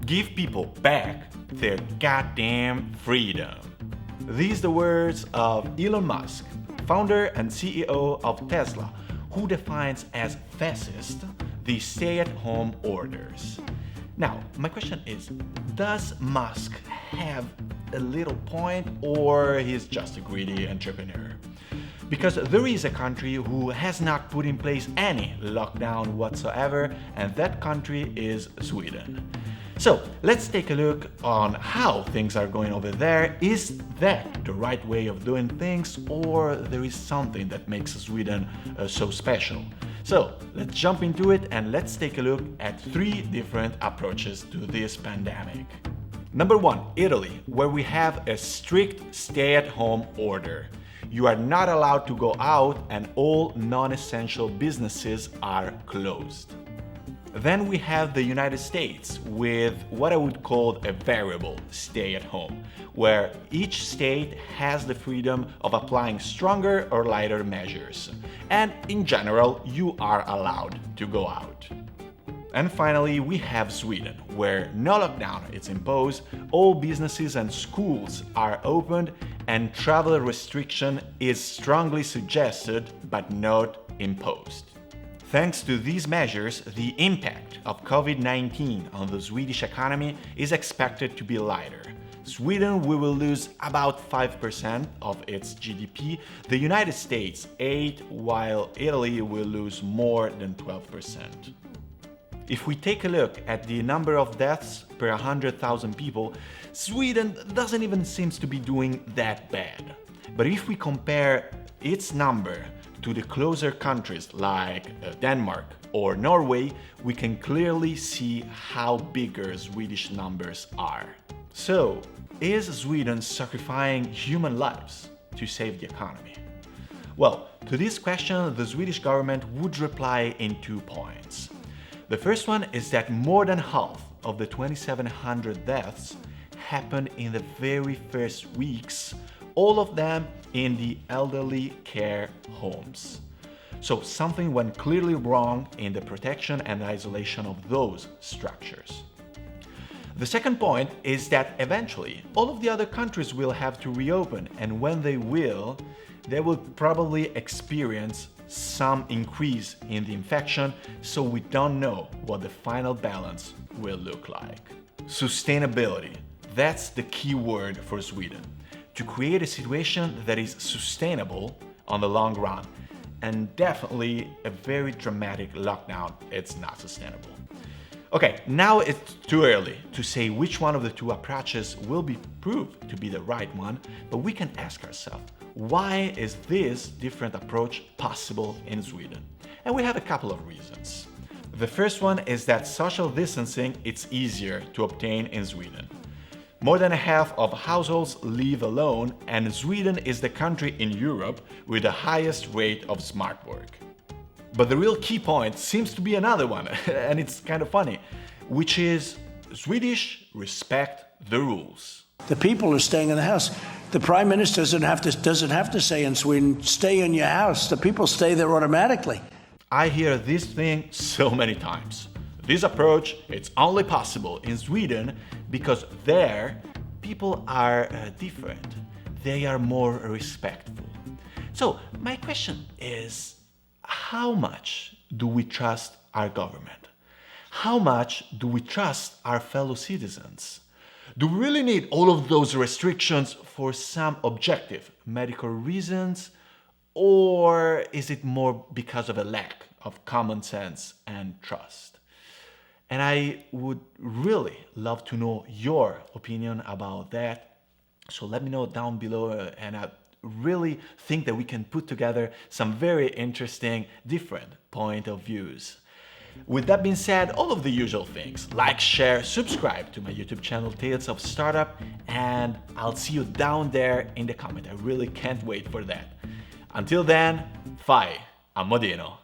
Give people back their goddamn freedom. These are the words of Elon Musk, founder and CEO of Tesla, who defines as fascist the stay-at-home orders. Now, my question is, does Musk have a little point, or he's just a greedy entrepreneur? Because there is a country who has not put in place any lockdown whatsoever, and that country is Sweden. So let's take a look on how things are going over there. Is that the right way of doing things, or there is something that makes Sweden so special? So let's jump into it and let's take a look at 3 different approaches to this pandemic. Number 1, Italy, where we have a strict stay-at-home order. You are not allowed to go out and all non-essential businesses are closed. Then we have the United States with what I would call a variable stay-at-home, where each state has the freedom of applying stronger or lighter measures. And in general, you are allowed to go out. And finally, we have Sweden, where no lockdown is imposed, all businesses and schools are opened, and travel restriction is strongly suggested but not imposed. Thanks to these measures, the impact of COVID-19 on the Swedish economy is expected to be lighter. Sweden will lose about 5% of its GDP, the United States 8%, while Italy will lose more than 12%. If we take a look at the number of deaths per 100,000 people, Sweden doesn't even seem to be doing that bad. But if we compare its number to the closer countries like Denmark or Norway, we can clearly see how bigger Swedish numbers are. So, is Sweden sacrificing human lives to save the economy? Well, to this question, the Swedish government would reply in 2 points. The first one is that more than half of the 2,700 deaths happened in the very first weeks, all of them in the elderly care homes. So something went clearly wrong in the protection and isolation of those structures. The second point is that eventually all of the other countries will have to reopen, and when they will probably experience some increase in the infection, so we don't know what the final balance will look like. Sustainability, that's the key word for Sweden. To create a situation that is sustainable on the long run, and definitely a very dramatic lockdown, it's not sustainable. Okay, now it's too early to say which one of the 2 approaches will be proved to be the right one, but we can ask ourselves, why is this different approach possible in Sweden? And we have a couple of reasons. The first one is that social distancing is easier to obtain in Sweden. More than half of households live alone, and Sweden is the country in Europe with the highest rate of smart work. But the real key point seems to be another one, and it's kind of funny, which is Swedish respect the rules. The people are staying in the house. The Prime Minister doesn't have to say in Sweden, stay in your house. The people stay there automatically. I hear this thing so many times. This approach, it's only possible in Sweden because there people are different. They are more respectful. So my question is, how much do we trust our government? How much do we trust our fellow citizens? Do we really need all of those restrictions for some objective medical reasons, or is it more because of a lack of common sense and trust? And I would really love to know your opinion about that. So let me know down below, and I really think that we can put together some very interesting, different point of views. With that being said, all of the usual things, like, share, subscribe to my YouTube channel Tales of Startup, and I'll see you down there in the comment. I really can't wait for that. Until then, fai a modino.